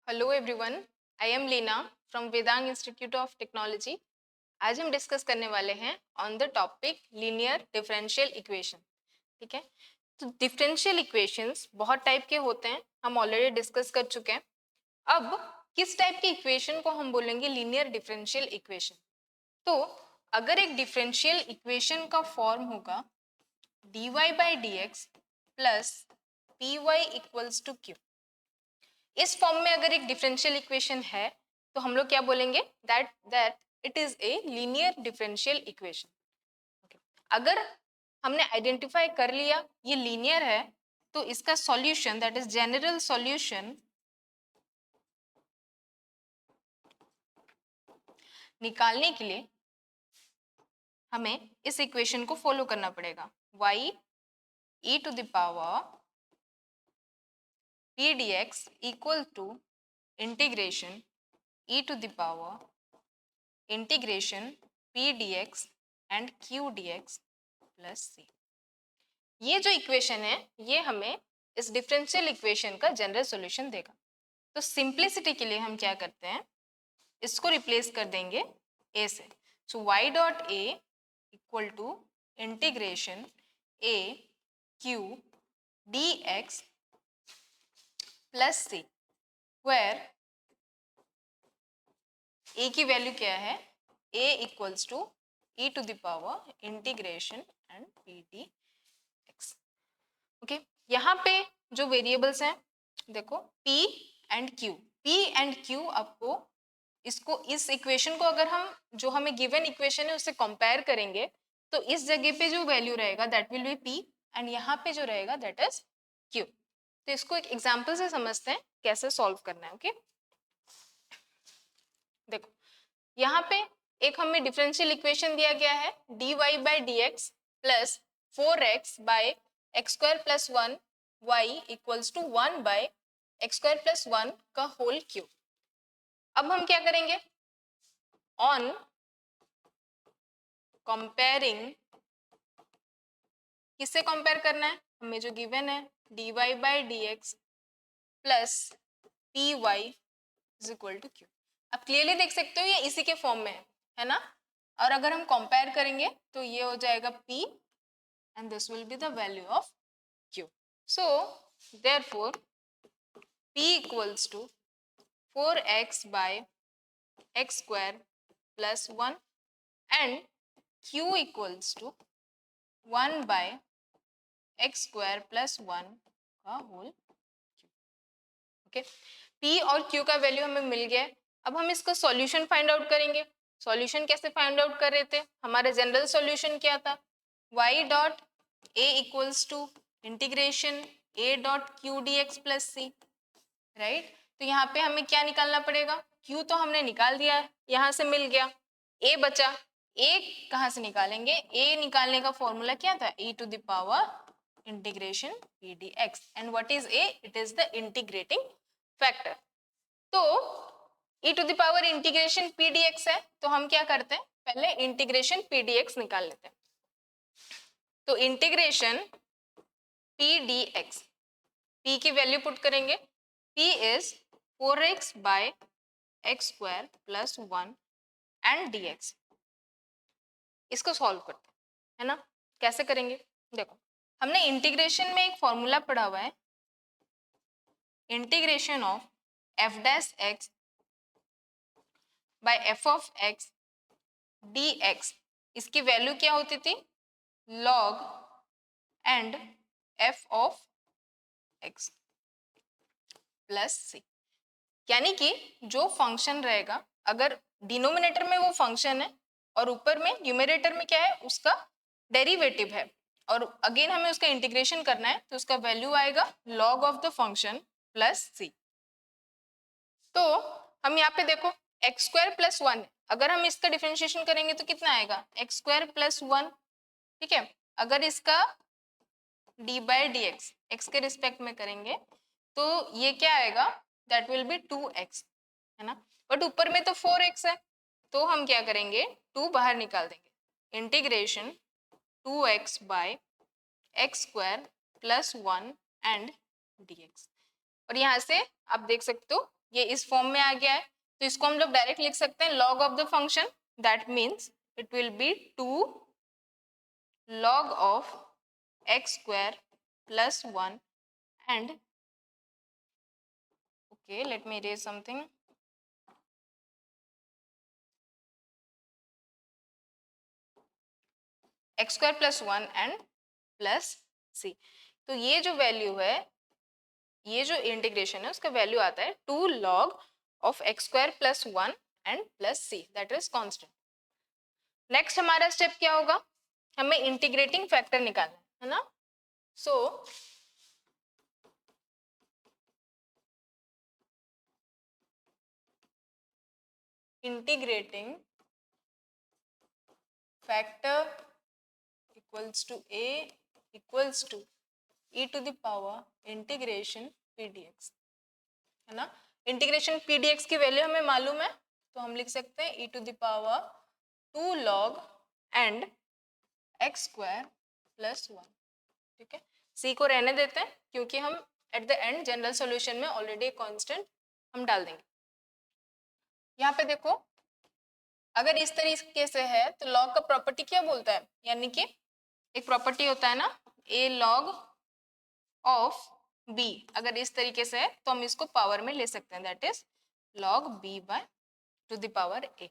Hello everyone, I am Leena from Vedang institute of technology. आज हम discuss करने वाले हैं on the topic linear differential equation. ठीक है, तो डिफरेंशियल इक्वेशंस बहुत टाइप के होते हैं, हम ऑलरेडी डिस्कस कर चुके हैं। अब किस टाइप के इक्वेशन को हम बोलेंगे लीनियर डिफरेंशियल इक्वेशन? तो अगर एक डिफरेंशियल इक्वेशन का फॉर्म होगा dy by D X plus P Y equals to Q, इस फॉर्म में अगर एक डिफरेंशियल इक्वेशन है तो हम लोग क्या बोलेंगे? That it is a linear differential equation. अगर हमने आइडेंटिफाई कर लिया ये लीनियर है, तो इसका solution that is general solution निकालने के लिए हमें इस इक्वेशन को फॉलो करना पड़ेगा। y e to the power p dx equal to integration e to the power integration p dx and q dx plus c। ये जो इक्वेशन है ये हमें इस डिफरेंशियल इक्वेशन का जनरल सॉल्यूशन देगा। तो सिंप्लिसिटी के लिए हम क्या करते हैं, इसको रिप्लेस कर देंगे a से। So y dot a equal to integration a q dx plus c, where a की वैल्यू क्या है? a equals to e to the power integration and p dx। Okay, यहाँ पे जो वेरिएबल्स हैं देखो p एंड q आपको इसको इस इक्वेशन को अगर हम जो हमें गिवन इक्वेशन है उससे कंपेयर करेंगे तो इस जगह पे जो वैल्यू रहेगा that will be p and यहाँ पे जो रहेगा दैट इज q। तो इसको एक एग्जांपल से समझते हैं कैसे सॉल्व करना है। ओके, देखो यहाँ पे एक हमें डिफरेंशियल इक्वेशन दिया गया है dy by D X plus 4x by X square plus 1 y equals to 1 by X square plus 1 का होल क्यूब। अब हम क्या करेंगे? ऑन कंपेयरिंग, किससे कंपेयर करना है? हमें जो गिवन है dy by D X plus P Y is equal to Q. आप क्लियरली देख सकते हो ये इसी के फॉर्म में है ना? और अगर हम कंपेयर करेंगे तो ये हो जाएगा p and this will be the value of q. So therefore p equals to 4x by x square plus 1 and q equals to 1 by x square plus 1 का होल क्यूब। ओके, p और q का value हमें मिल गया है। अब हम इसका सॉल्यूशन फाइंड आउट करेंगे। सॉल्यूशन कैसे फाइंड आउट कर रहे थे? हमारा जनरल सॉल्यूशन क्या था? y dot a equals to integration a dot q dx plus c, right. तो यहाँ पे हमें क्या निकालना पड़ेगा? q तो हमने निकाल दिया है, यहाँ से मिल गया। a बचा, a कहाँ से निकालेंगे? a निकालने का फॉर्मूला क्या था? e to the power integration p dx and what is a? It is the integrating factor. तो e to the power integration p dx है, तो हम क्या करते हैं? पहले इंटीग्रेशन p dx निकाल लेते हैं। तो इंटीग्रेशन p dx, p की वैल्यू पुट करेंगे, p is 4x by X square plus 1 and dx। इसको सॉल्व करते हैं, है ना? कैसे करेंगे? देखो हमने इंटीग्रेशन में एक फॉर्मूला पढ़ा हुआ है, integration of f dash x by f of x dx। इसकी वैल्यू क्या होती थी? log and f of x plus c। यानी कि जो फंक्शन रहेगा, अगर डिनोमिनेटर में वो फंक्शन है और ऊपर में न्यूमरेटर में क्या है? उसका डेरिवेटिव है, और अगेन हमें उसका इंटीग्रेशन करना है, तो उसका वैल्यू आएगा log of the function plus c। तो हम यहाँ पे देखो एक्स स्क्वायर प्लस 1, अगर हम इसका डिफरेंशिएशन करेंगे तो कितना आएगा? X square plus 1। ठीक है, अगर इसका D by D x x के रिस्पेक्ट में करेंगे तो ये क्या आएगा? दैट विल बी 2x, है ना? बट ऊपर में तो 4x है, तो हम क्या करेंगे? 2 बाहर निकाल देंगे, integration 2x by X square plus 1 and dx। और यहाँ से आप देख सकते हो ये इस फॉर्म में आ गया है, तो इसको हम लोग डायरेक्ट लिख सकते हैं log of the function, that means it will be 2 log of x square plus 1 and okay, let me erase something. x square plus 1 and plus c. तो ये जो वैल्यू है, ये जो इंटीग्रेशन है उसका वैल्यू आता है 2 log of x square plus 1 and plus c, that is constant. Next हमारा स्टेप क्या होगा, हमें इंटीग्रेटिंग फैक्टर निकालना है ना. So integrating factor equals to a equals to e to the power integration p dx, है ना. इंटीग्रेशन p dx की वैल्यू हमें मालूम है, तो हम लिख सकते हैं e to the power 2 log and x square plus 1. ठीक है, c को रहने देते हैं क्योंकि हम at the end general solution में ऑलरेडी कांस्टेंट हम डाल देंगे. यहाँ पे देखो, अगर इस तरीके से है तो लॉग का प्रॉपर्टी क्या बोलता है, यानी कि एक प्रॉपर्टी होता है ना a log ऑफ b, अगर इस तरीके से है तो हम इसको पावर में ले सकते हैं, that is log b by two the power a.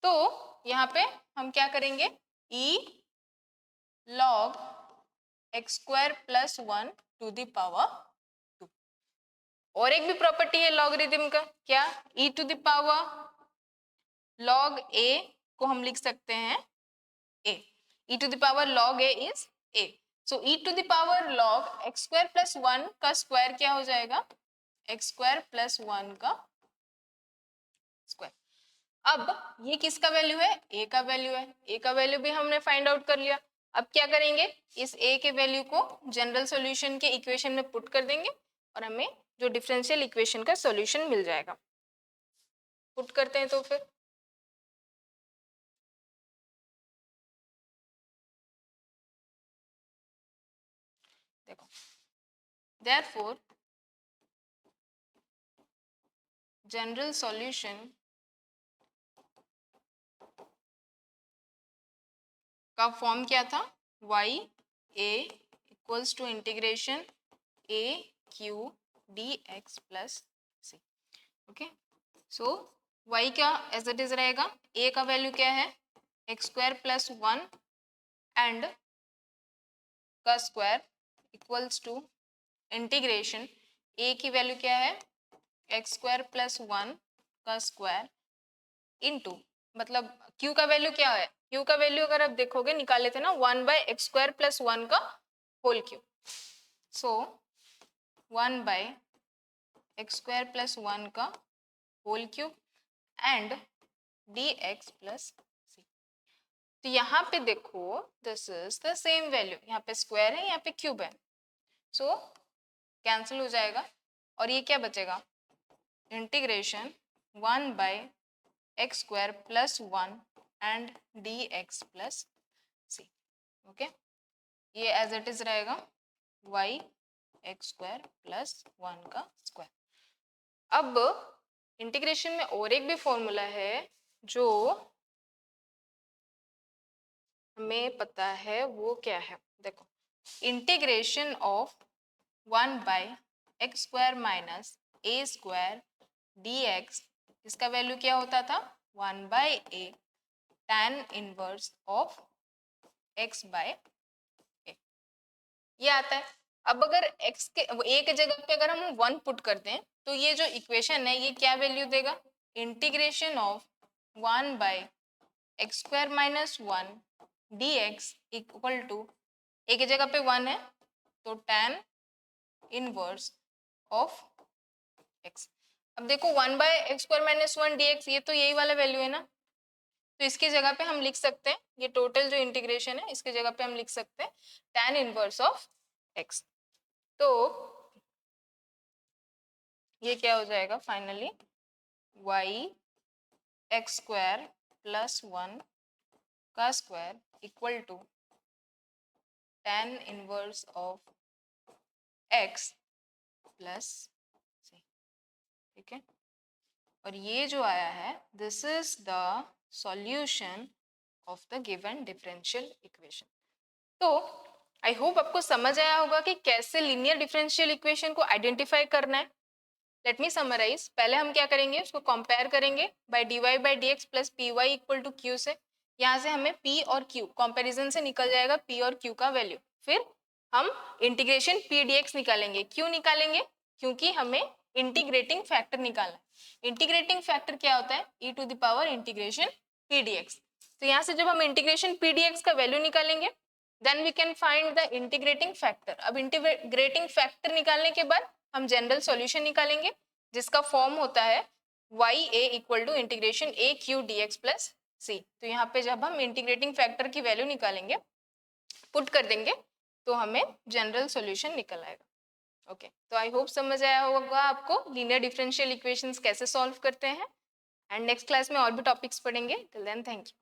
तो यहाँ पे हम क्या करेंगे, e log x square plus 1 to the power 2. और एक भी प्रॉपर्टी है लॉगरिथम का, क्या, e to the power log a को हम लिख सकते हैं a, e to the power log a is a. So e to the power log x square plus 1 का स्क्वायर क्या हो जाएगा, x स्क्वायर प्लस 1 का स्क्वायर. अब ये किसका वैल्यू है, a का वैल्यू है, a का वैल्यू भी हमने फाइंड आउट कर लिया. अब क्या करेंगे, इस a के वैल्यू को जनरल सॉल्यूशन के इक्वेशन में पुट कर देंगे और हमें जो डिफरेंशियल इक्वेशन का सॉल्यूशन मिल जाएगा. पुट करते हैं तो फिर देखो, therefore जनरल सॉल्यूशन का फॉर्म क्या था, y a equals to integration a q dx plus c. Okay, so y का एज इट इज रहेगा, a का वैल्यू क्या है, x स्क्वायर प्लस 1 एंड का square equals to integration a की वैल्यू क्या है, x स्क्वायर प्लस 1 का स्क्वायर इनटू, मतलब q का वैल्यू क्या है, q का वैल्यू अगर आप देखोगे निकाल लेते ना 1 बाय एक्स स्क्वायर प्लस 1 का whole cube. So 1 by X square plus 1 का whole cube and dx plus c. तो यहाँ पे देखो this is the same value, यहाँ पे स्क्वायर है, यहाँ पे क्यूब है, सो कैंसिल हो जाएगा और ये क्या बचेगा, integration 1 by X square plus 1 and dx plus c. Okay, ये एज इट इज रहेगा y एक्स स्क्वायर प्लस 1 का स्क्वायर. अब इंटीग्रेशन में और एक भी फॉर्मूला है जो हमें पता है, वो क्या है, देखो, integration of 1 by X square minus A square dx, इसका वैल्यू क्या होता था, 1 by a tan inverse of x by a, ये आता है. अब अगर x के a के जगह पे अगर हम 1 पुट करते हैं तो ये जो इक्वेशन है ये क्या वैल्यू देगा, integration of 1 by X square minus 1 dx equal to, a की जगह पे 1 है तो tan इनवर्स ऑफ x. अब देखो 1 by X square minus 1 dx, ये तो यही वाला वैल्यू है ना, तो इसकी जगह पे हम लिख सकते हैं, ये टोटल जो इंटीग्रेशन है इसकी जगह पे हम लिख सकते हैं tan इनवर्स ऑफ x. तो ये क्या हो जाएगा finally, y X square plus 1 का square equal to tan inverse of x plus c. ठीक है, और ये जो आया है this is the solution of the given differential equation. तो आई होप आपको समझ आया होगा कि कैसे लीनियर डिफरेंशियल इक्वेशन को आइडेंटिफाई करना है। Let me summarize. पहले हम क्या करेंगे, उसको कंपेयर करेंगे by dy by D X plus P Y equal to Q से। यहाँ से हमें p और q कंपैरिजन से निकल जाएगा p और q का वैल्यू। फिर हम इंटीग्रेशन p dx निकालेंगे। क्यों निकालेंगे? क्योंकि हमें इंटीग्रेटिंग फैक्टर निकालना है। इंटीग्रेटिंग फैक्टर क्या होता है? e to the power integration p dx। तो यहाँ से जब हम इंटीग्रेशन p dx का वैल्यू निकालेंगे then we can find the integrating factor. अब इंटीग्रेटिंग फैक्टर निकालने के बाद हम जनरल सॉल्यूशन निकालेंगे जिसका फॉर्म होता है y a equal to integration a q dx plus c। तो यहाँ पे जब हम इंटीग्रेटिंग फैक्टर की वैल्यू निकालेंगे, पुट कर देंगे, तो हमें जनरल सॉल्यूशन निकल आएगा। ओके, तो आई होप समझ आया होगा आपको लीनियर डिफरेंशियल इक्वेशंस कैसे सॉल्व करते हैं। एंड नेक्स्ट क्लास में और भी टॉपिक्स पढ़ेंगे। Till then thank you.